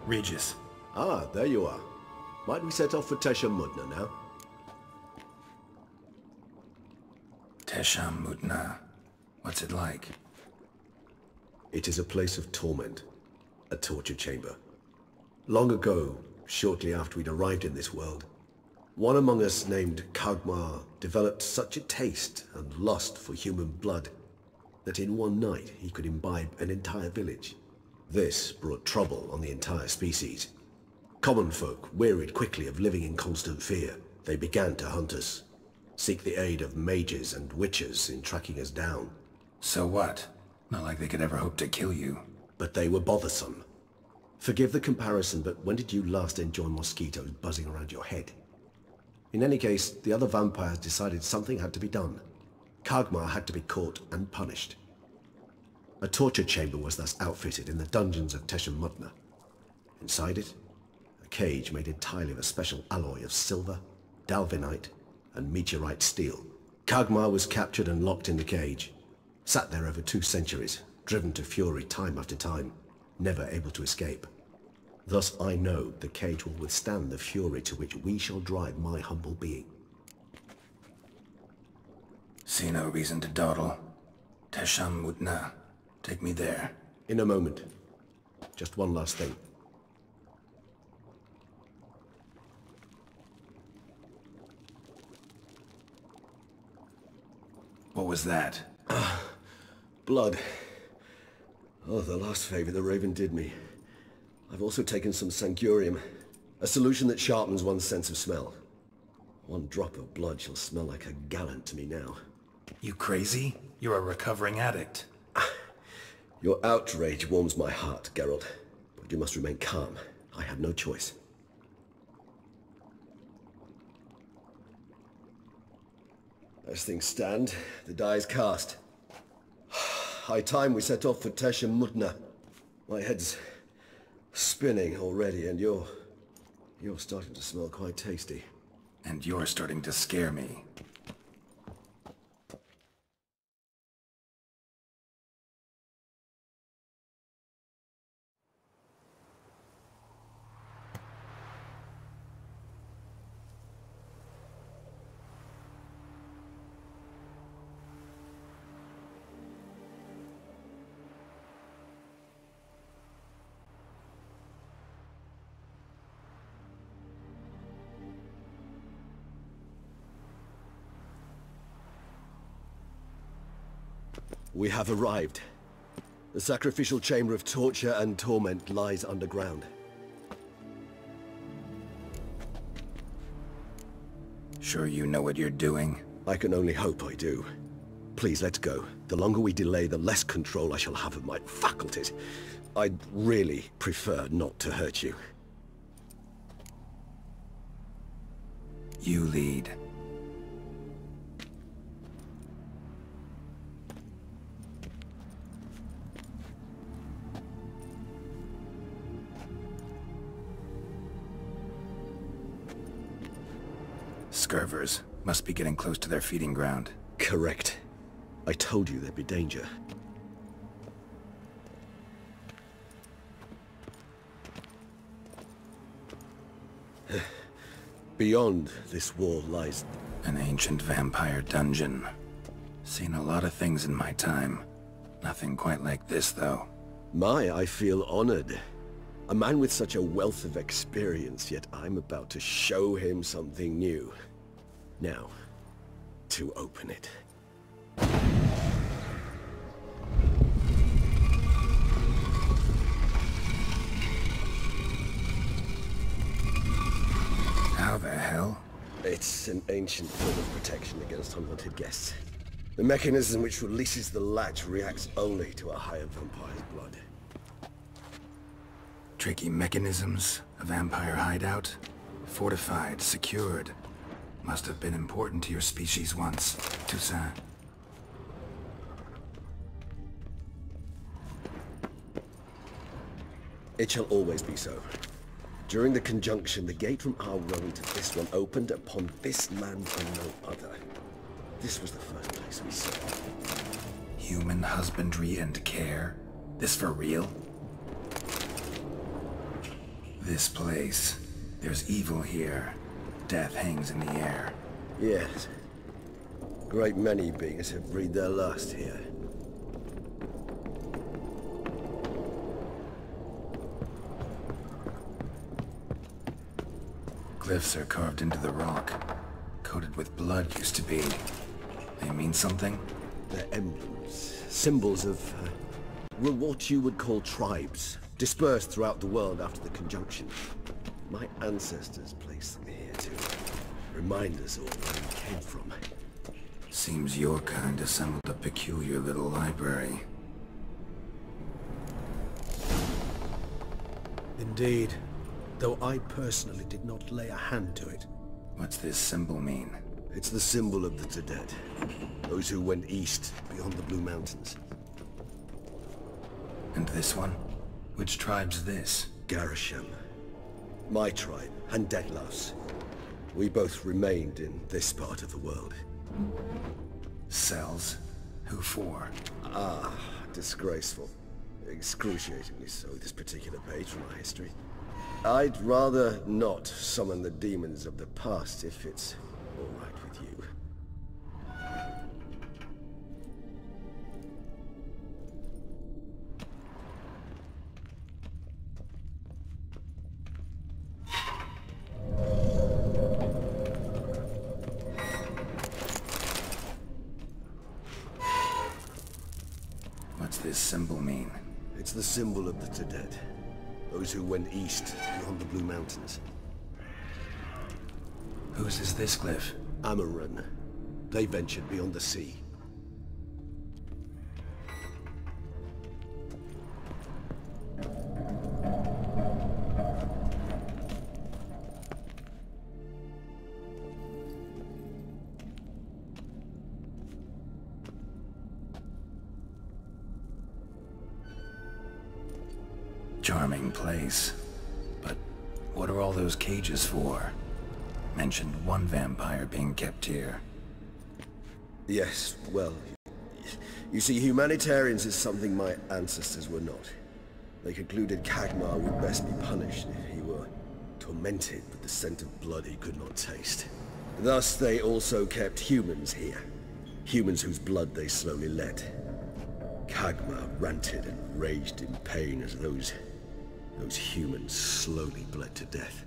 Regis. Ah, there you are. Might we set off for Toussaint now? Toussaint. What's it like? It is a place of torment. A torture chamber. Long ago, shortly after we'd arrived in this world, one among us named Kagmar developed such a taste and lust for human blood that in one night he could imbibe an entire village. This brought trouble on the entire species. Common folk wearied quickly of living in constant fear. They began to hunt us, seek the aid of mages and witches in tracking us down. So what? Not like they could ever hope to kill you. But they were bothersome. Forgive the comparison, but when did you last enjoy mosquitoes buzzing around your head? In any case, the other vampires decided something had to be done. Kagmar had to be caught and punished. A torture chamber was thus outfitted in the dungeons of Toussaint. Inside it, a cage made entirely of a special alloy of silver, dalvinite, and meteorite steel. Kagmar was captured and locked in the cage. Sat there over 2 centuries, driven to fury time after time, never able to escape. Thus I know the cage will withstand the fury to which we shall drive my humble being. See no reason to dawdle. Toussaint. Take me there. In a moment. Just one last thing. What was that? Blood. Oh, the last favor the Raven did me. I've also taken some Sancurium, a solution that sharpens one's sense of smell. One drop of blood shall smell like a gallon to me now. You crazy? You're a recovering addict. Your outrage warms my heart, Geralt, but you must remain calm. I have no choice. As things stand, the die is cast. High time we set off for Toussaint. My head's spinning already, and you're starting to smell quite tasty. And you're starting to scare me. We have arrived. The sacrificial chamber of torture and torment lies underground. Sure you know what you're doing? I can only hope I do. Please, let's go. The longer we delay, the less control I shall have of my faculties. I'd really prefer not to hurt you. You lead. Scurvers must be getting close to their feeding ground. Correct. I told you there'd be danger. Beyond this wall lies... an ancient vampire dungeon. Seen a lot of things in my time. Nothing quite like this, though. I feel honored. A man with such a wealth of experience, yet I'm about to show him something new. Now, to open it. How the hell? It's an ancient form of protection against unwanted guests. The mechanism which releases the latch reacts only to a higher vampire's blood. Tricky mechanisms, a vampire hideout. Fortified, secured. Must have been important to your species once, Toussaint. It shall always be so. During the conjunction, the gate from our realm to this one opened upon this land and no other. This was the first place we saw. Human husbandry and care? This for real? This place. There's evil here. Death hangs in the air. Yes. Great many beings have breathed their last here. Glyphs are carved into the rock. Coated with blood used to be. They mean something? They're emblems, symbols of, what you would call tribes, dispersed throughout the world after the conjunction. My ancestors placed them here to remind us all where we came from. Seems your kind assembled a peculiar little library. Indeed. Though I personally did not lay a hand to it. What's this symbol mean? It's the symbol of the dead. Those who went east, beyond the Blue Mountains. And this one? Which tribe's this? Garisham. My tribe, and Deadlouse. We both remained in this part of the world. Cells? Who for? Ah, disgraceful. Excruciatingly so, this particular page from our history. I'd rather not summon the demons of the past if it's all right with you. What's this symbol mean? It's the symbol of the dead. Those who went east, beyond the Blue Mountains. Whose is this glyph? Amaran. They ventured beyond the sea. Charming place. But what are all those cages for? Mentioned one vampire being kept here. Yes, well, you see, humanitarians is something my ancestors were not. They concluded Kagmar would best be punished if he were tormented with the scent of blood he could not taste. Thus, they also kept humans here. Humans whose blood they slowly let. Kagmar ranted and raged in pain as those humans slowly bled to death.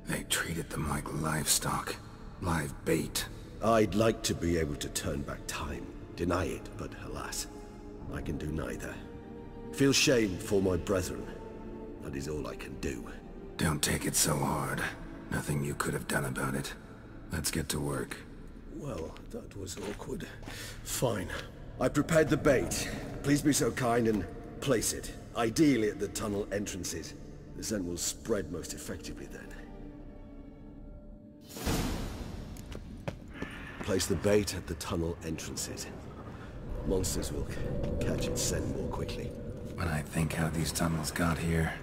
They treated them like livestock. Live bait. I'd like to be able to turn back time, deny it, but alas, I can do neither. Feel shame for my brethren. That is all I can do. Don't take it so hard. Nothing you could have done about it. Let's get to work. Well, that was awkward. Fine. I prepared the bait. Please be so kind and place it. Ideally at the tunnel entrances. The scent will spread most effectively then. Place the bait at the tunnel entrances. Monsters will catch its scent more quickly. When I think how these tunnels got here,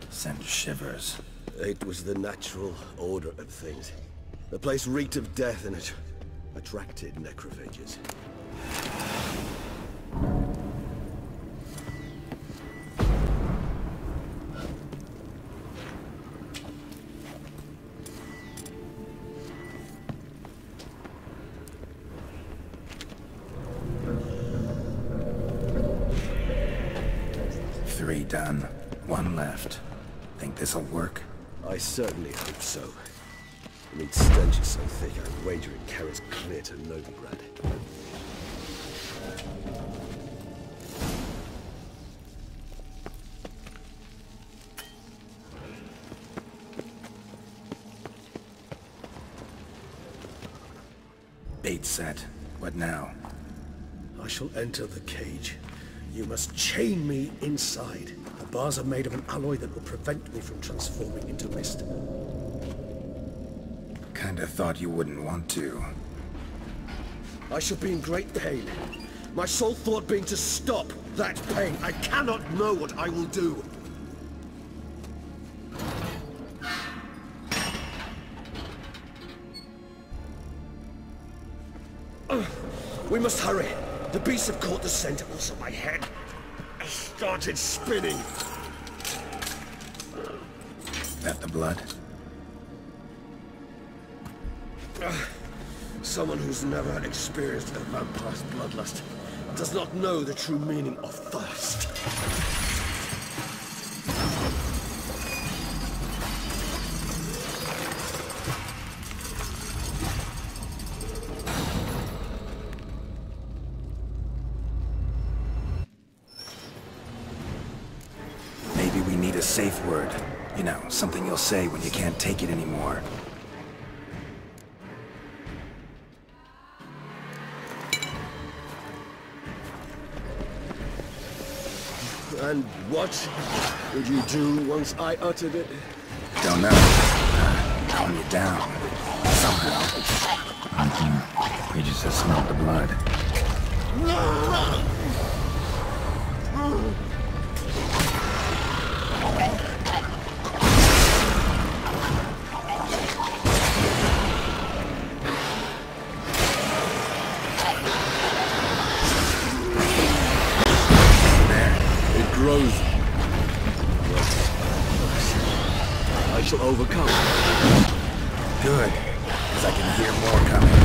send shivers. It was the natural order of things. The place reeked of death and it attracted necrophages. Three done. One left. Think this'll work? I certainly hope so. I mean, stench is so thick, I'd wager it carries clear to Novigrad. Bait set. What now? I shall enter the cage. You must chain me inside. bars are made of an alloy that will prevent me from transforming into mist. Kinda thought you wouldn't want to. I shall be in great pain. My sole thought being to stop that pain. I cannot know what I will do. We must hurry. The beasts have caught the scent. Also, my head has started spinning. That the blood? Someone who's never experienced a vampire's bloodlust does not know the true meaning of thirst. Maybe we need a safe word. You know, something you'll say when you can't take it anymore. And what would you do once I uttered it? Don't know. Calm you down. Somehow. We just have smelled the blood. Grows. I shall overcome. Good, because I can hear more coming.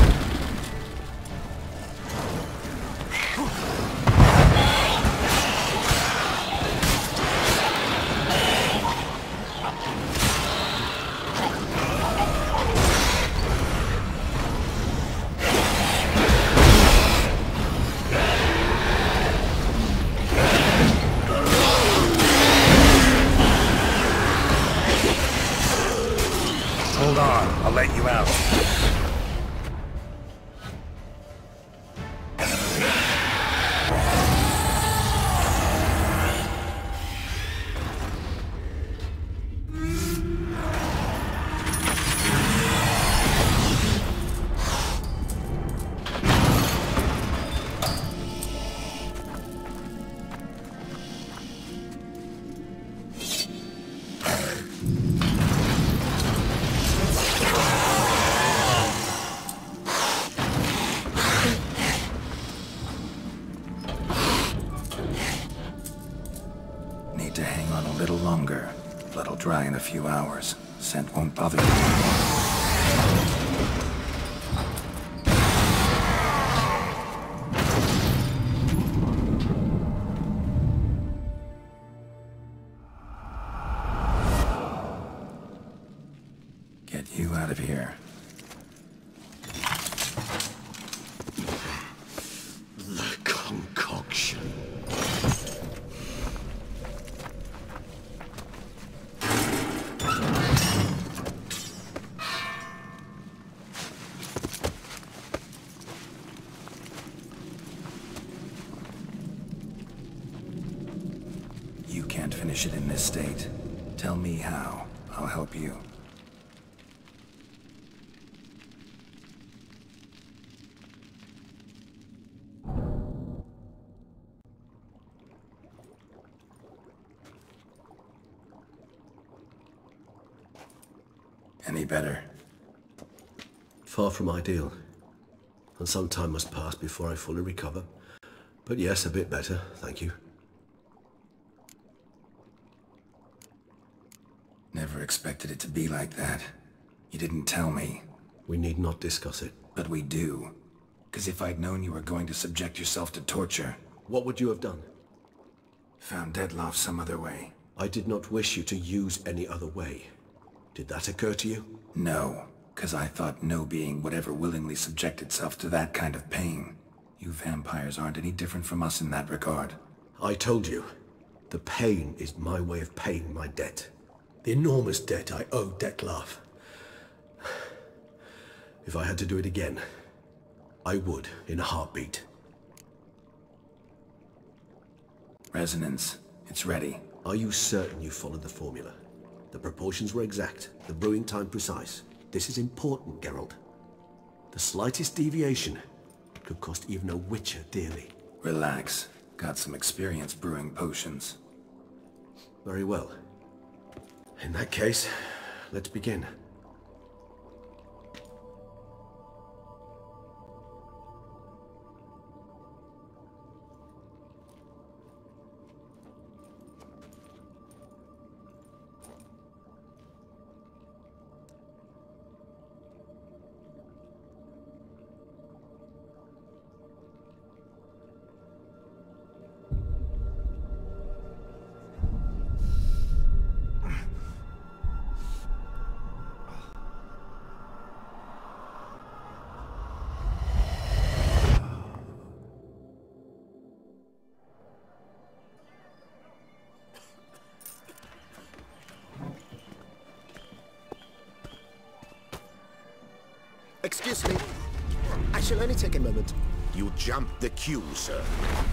Hold on, I'll let you out. Need to hang on a little longer. Blood'll dry in a few hours. Scent won't bother you anymore. Get you out of here. The concoction. You can't finish it in this state. Tell me how. I'll help you. Any better? Far from ideal. And some time must pass before I fully recover. But yes, a bit better, thank you. Never expected it to be like that. You didn't tell me. We need not discuss it. But we do. 'Cause if I'd known you were going to subject yourself to torture... What would you have done? Found Dettlaff some other way. I did not wish you to use any other way. Did that occur to you? No, 'cause I thought no being would ever willingly subject itself to that kind of pain. You vampires aren't any different from us in that regard. I told you. The pain is my way of paying my debt. The enormous debt I owe Dettlaff. If I had to do it again, I would, in a heartbeat. Resonance. It's ready. Are you certain you followed the formula? The proportions were exact, the brewing time precise. This is important, Geralt. The slightest deviation could cost even a witcher dearly. Relax. Got some experience brewing potions. Very well. In that case, let's begin. Excuse me. I shall only take a moment. You jumped the queue, sir.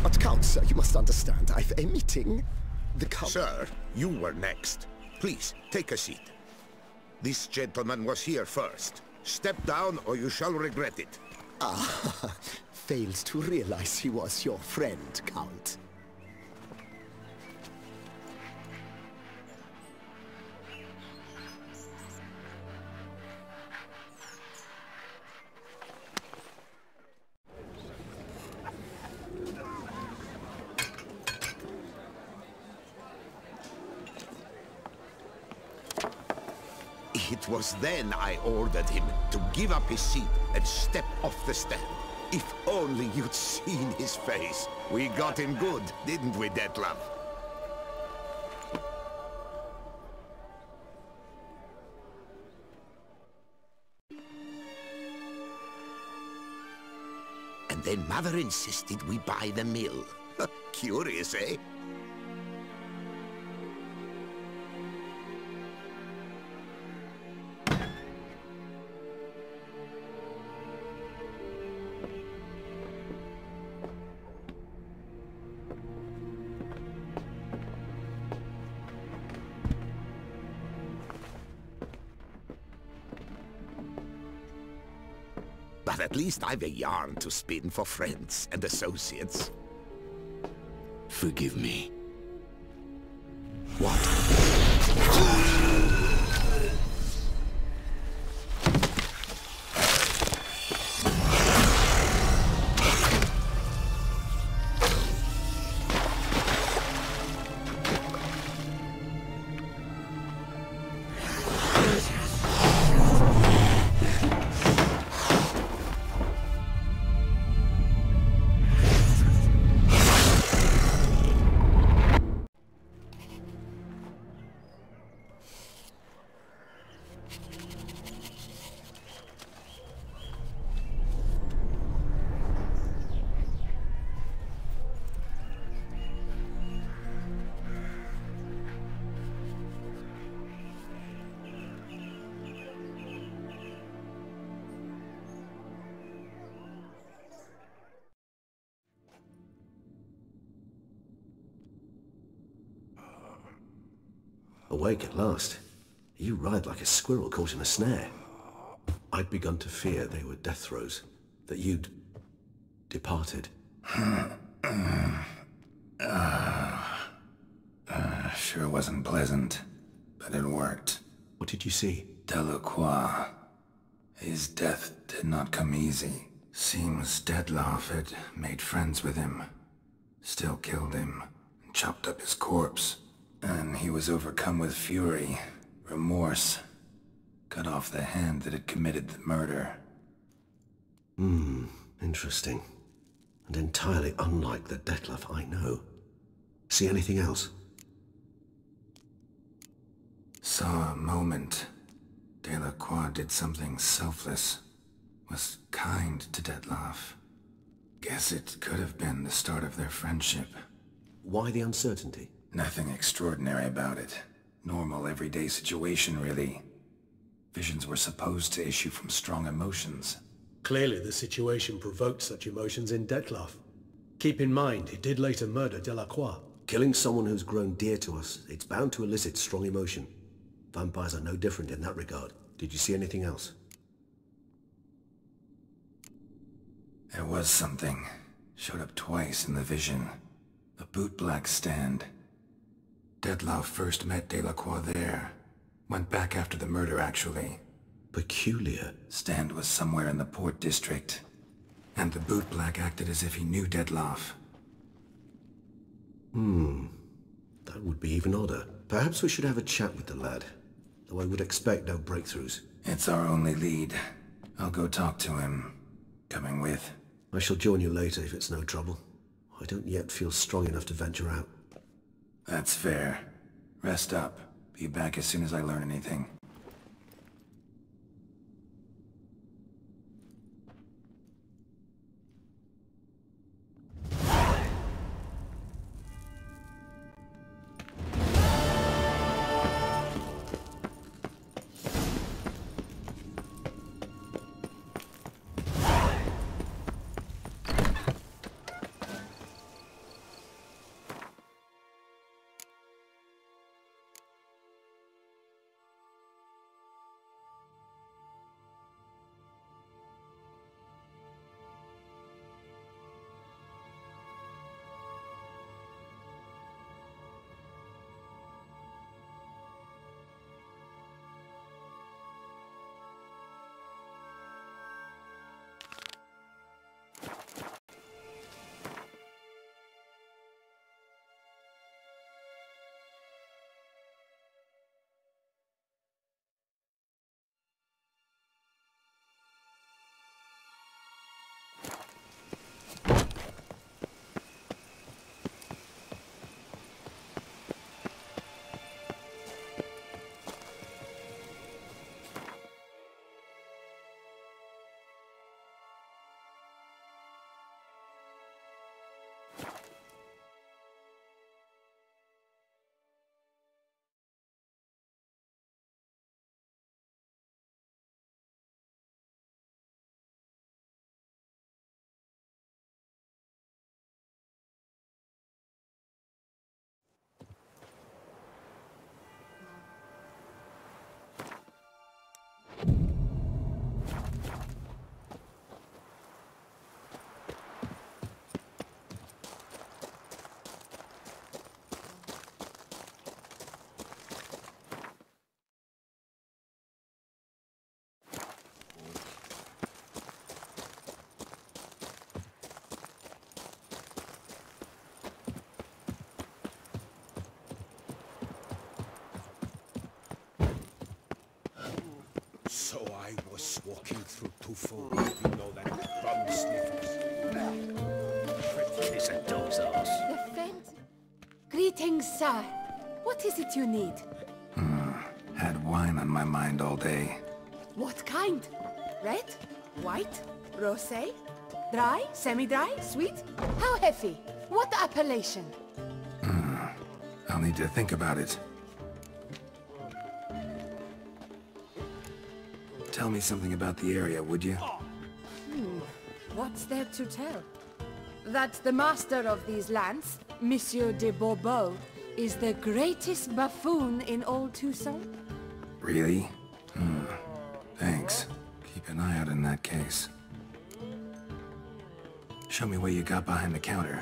But Count, sir, you must understand. I've a meeting. The Count... Sir, you were next. Please, take a seat. This gentleman was here first. Step down or you shall regret it. Ah, fails to realize he was your friend, Count. It was then I ordered him to give up his seat and step off the stand. If only you'd seen his face. We got him good, didn't we, Detlef? And then Mother insisted we buy the mill. Curious, eh? But at least I've a yarn to spin for friends and associates. Forgive me. What? Awake at last. You ride like a squirrel caught in a snare. I'd begun to fear they were death throes, that you'd departed. Sure wasn't pleasant, but it worked. What did you see? Delacroix. His death did not come easy. Seems Detlef had made friends with him. Still killed him, and chopped up his corpse. And he was overcome with fury, remorse. Cut off the hand that had committed the murder. Interesting. And entirely unlike the Detlef I know. See anything else? Saw a moment. Delacroix did something selfless. Was kind to Detlef. Guess it could have been the start of their friendship. Why the uncertainty? Nothing extraordinary about it. Normal, everyday situation, really. Visions were supposed to issue from strong emotions. Clearly the situation provoked such emotions in Detlef. Keep in mind, he did later murder Delacroix. Killing someone who's grown dear to us, it's bound to elicit strong emotion. Vampires are no different in that regard. Did you see anything else? There was something. Showed up twice in the vision. A bootblack stand. Dettlaff first met Delacroix there. Went back after the murder, actually. Peculiar. Stand was somewhere in the port district. And the bootblack acted as if he knew Dettlaff. That would be even odder. Perhaps we should have a chat with the lad. Though I would expect no breakthroughs. It's our only lead. I'll go talk to him. Coming with? I shall join you later if it's no trouble. I don't yet feel strong enough to venture out. That's fair. Rest up. Be back as soon as I learn anything. So I was walking through Toussaint, you know, that crumb sniffers. Isn't those us? Defend? Greetings, sir. What is it you need? Had wine on my mind all day. What kind? Red? White? Rosé? Dry? Semi-dry? Sweet? How heavy? What appellation? I'll need to think about it. Tell me something about the area, would you? What's there to tell? That the master of these lands, Monsieur de Bourbeau, is the greatest buffoon in old Toussaint? Really? Thanks. Keep an eye out in that case. Show me what you got behind the counter.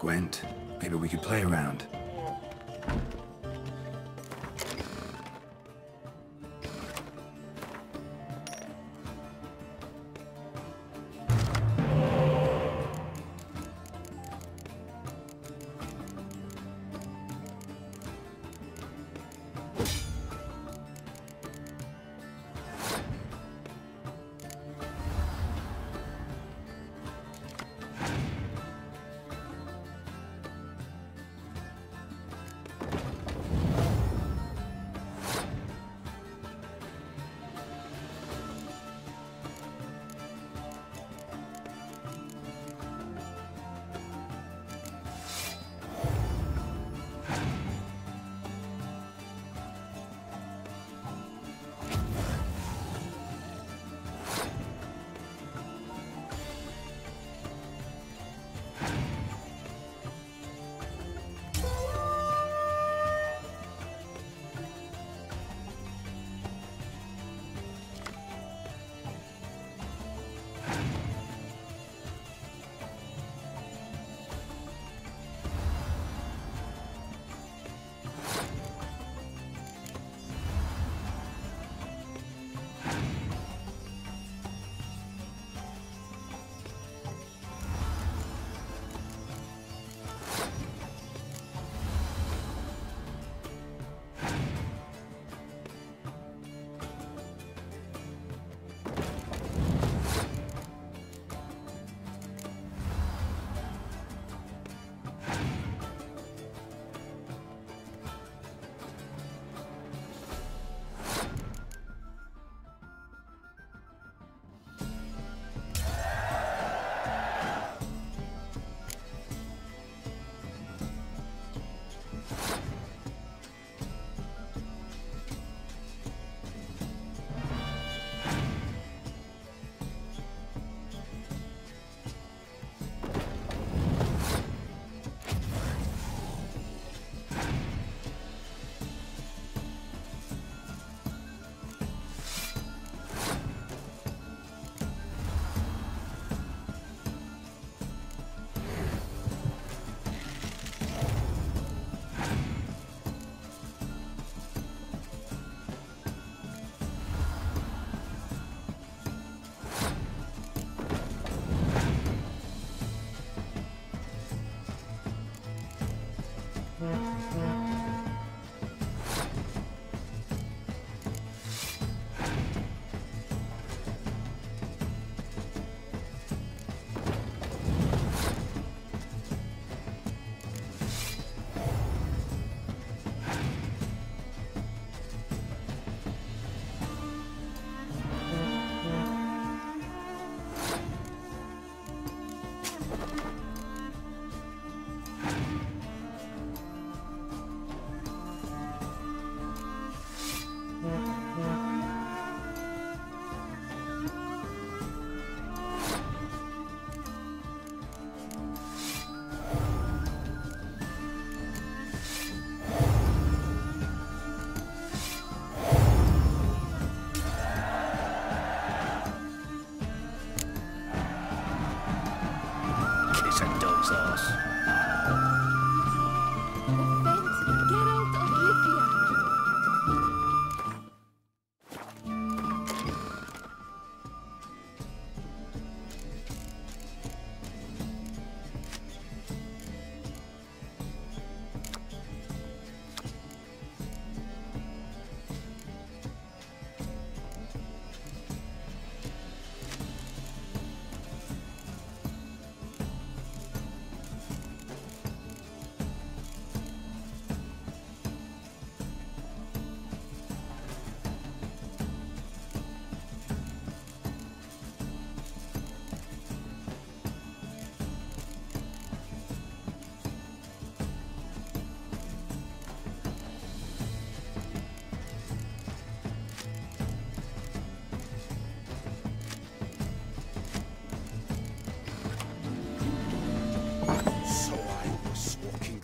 Gwent, maybe we could play around. kiss a dog's ass. Defend Geralt of Rivia.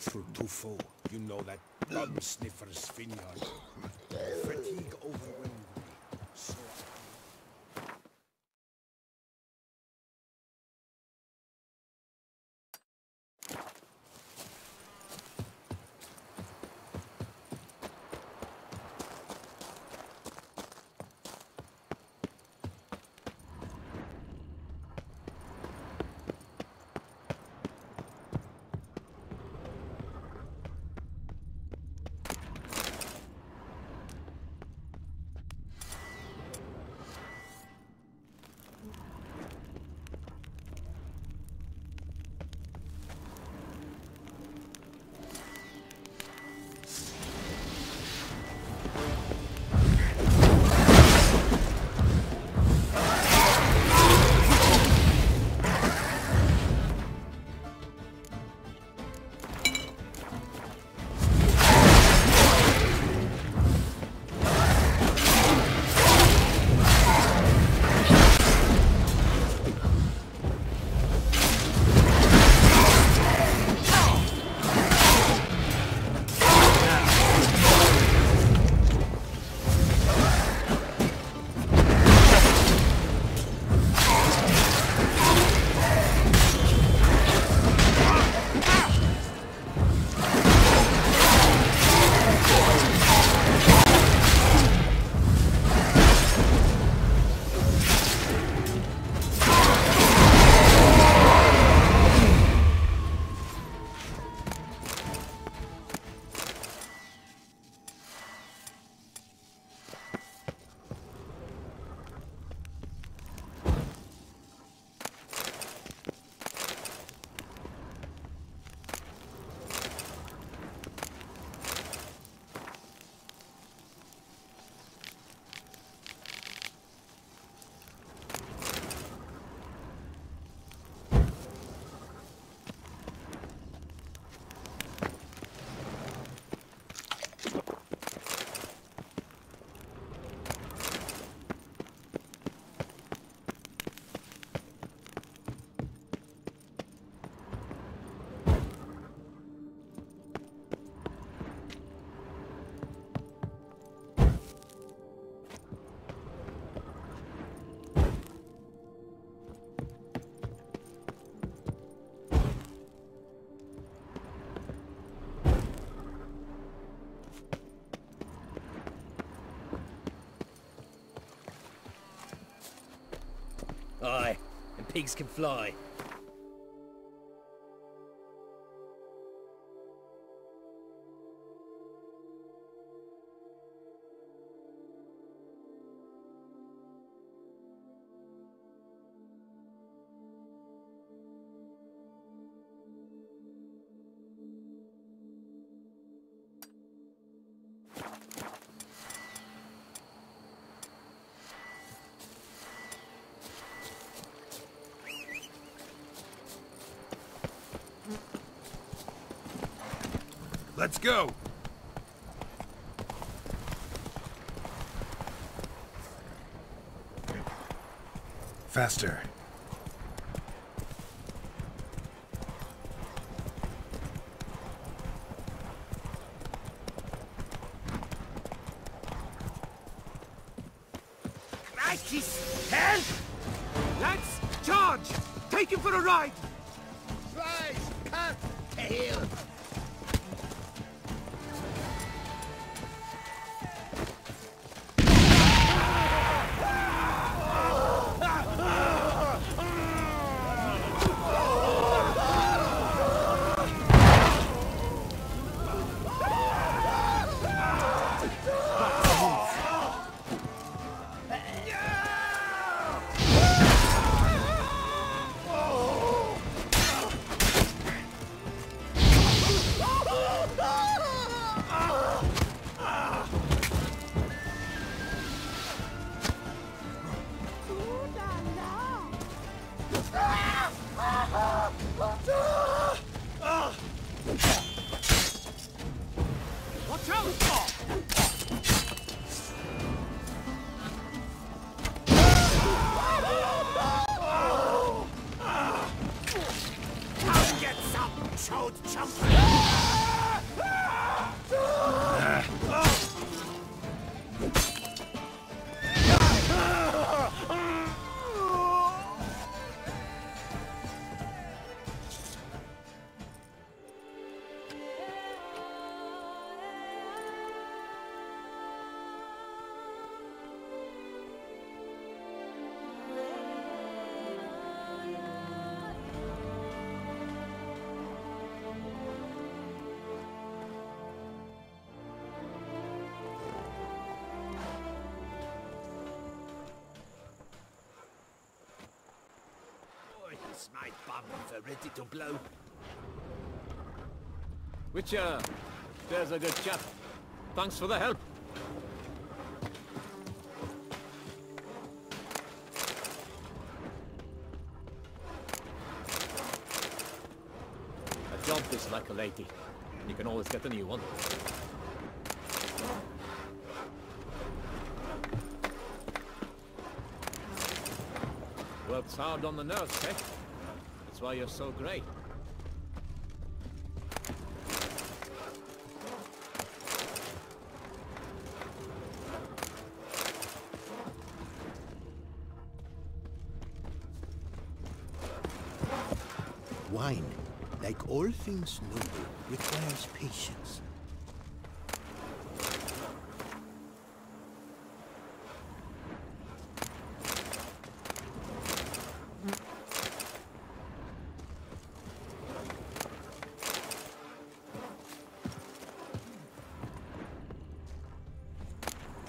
Through Toussaint, you know that bum sniffer's vineyard. Fatigue overwhelmed me, so Aye, and pigs can fly. let's go! Faster. Right, his hand! Lads, charge! Take him for a ride! here! My bombs are ready to blow. Witcher, there's a good chap. Thanks for the help. A job is like a lady. You can always get a new one. Works hard on the nerves, eh? That's why you're so great. Wine, like all things noble, requires patience.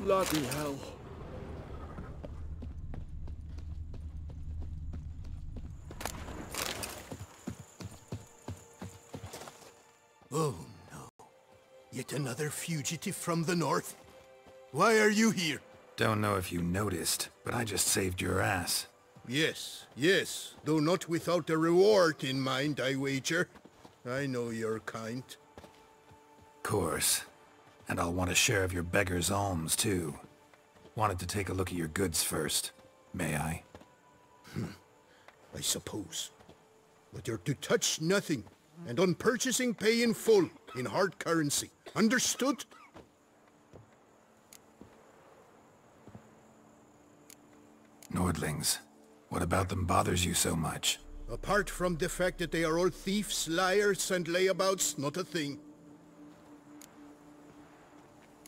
Bloody hell. Oh no. Yet another fugitive from the north? Why are you here? Don't know if you noticed, but I just saved your ass. Yes, yes, though not without a reward in mind, I wager. I know your kind. Course. And I'll want a share of your beggar's alms, too. Wanted to take a look at your goods first. May I? I suppose. But you're to touch nothing, and on purchasing pay in full, in hard currency. Understood? Nordlings. What about them bothers you so much? Apart from the fact that they are all thieves, liars, and layabouts, not a thing.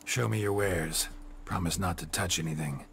Show me your wares. Promise not to touch anything.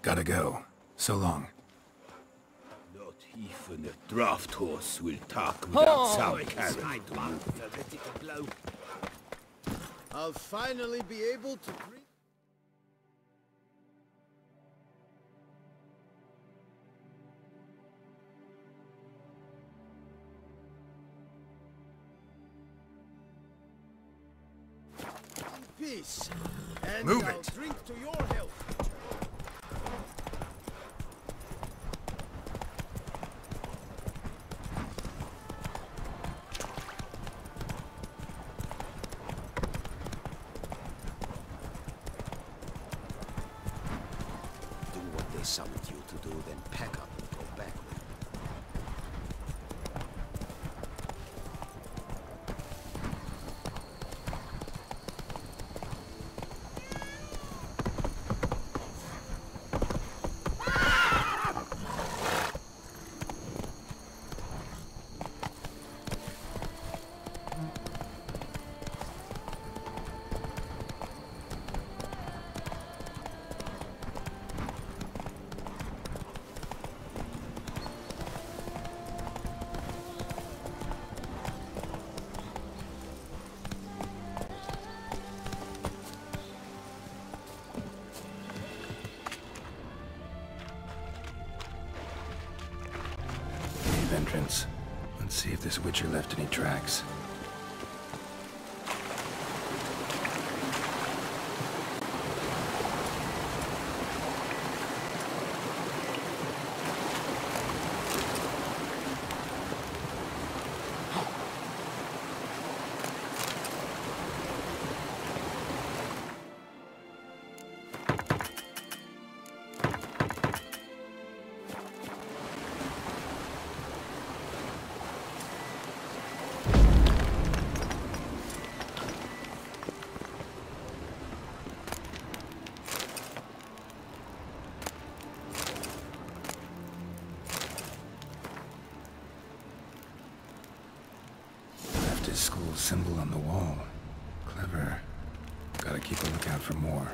Gotta go. So long. Not even a draft horse will talk without some carriage. My bombs are ready to blow. I'll finally be able to drink. Peace. And Move I'll it. drink to your health. me something to do, then pack up and go back. Entrance. Let's see if this Witcher left any tracks. His school symbol on the wall. Clever. Gotta keep a lookout for more.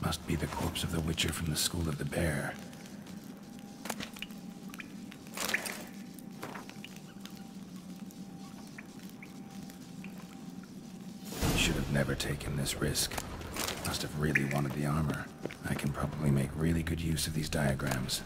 Must be the corpse of the Witcher from the School of the Bear. Should have never taken this risk. Must have really wanted the armor. I can probably make really good use of these diagrams.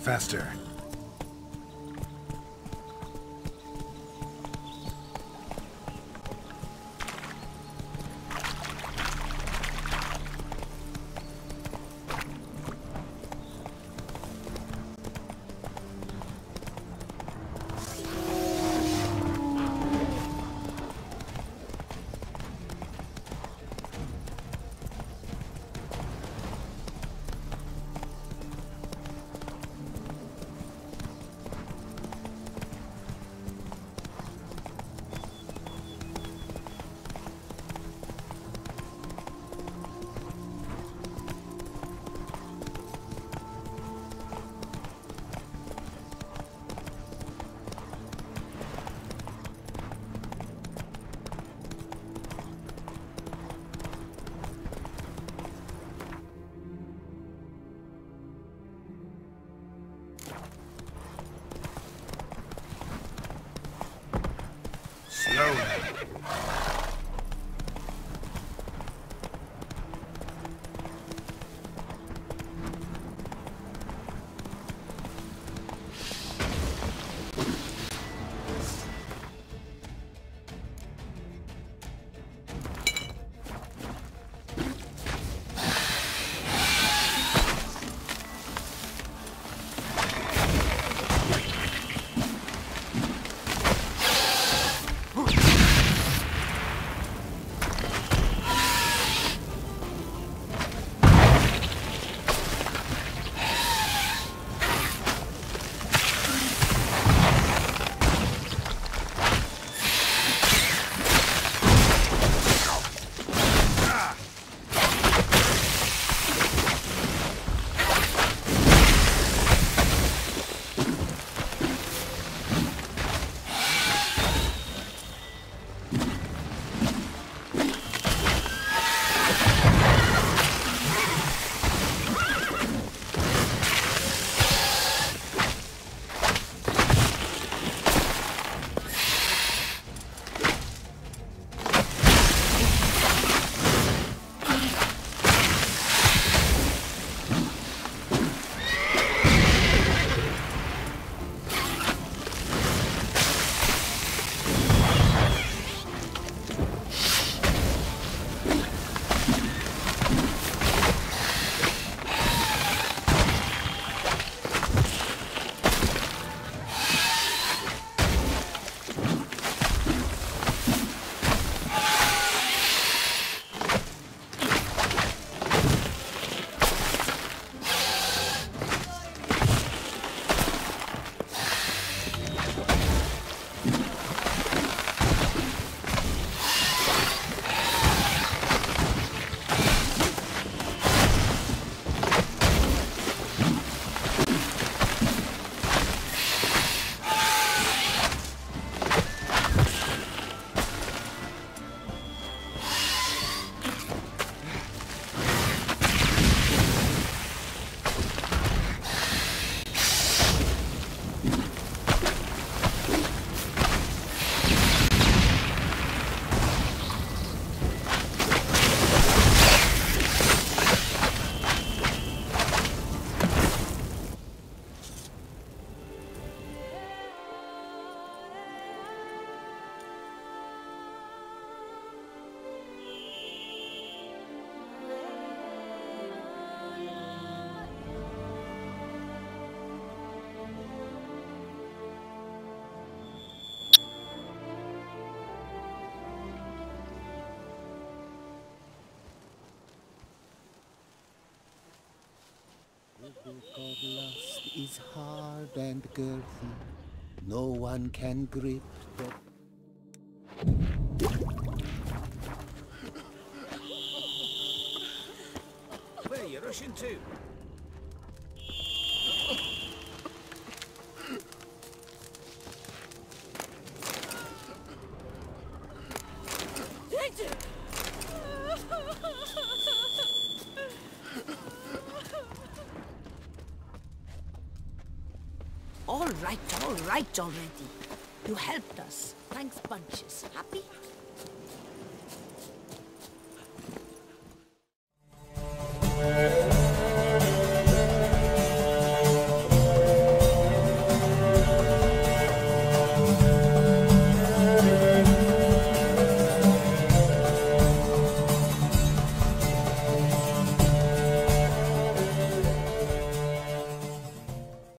Faster. book of lust is hard and girthy. No one can grip the... Where are you rushing to? All right already. You helped us. Thanks bunches. Happy?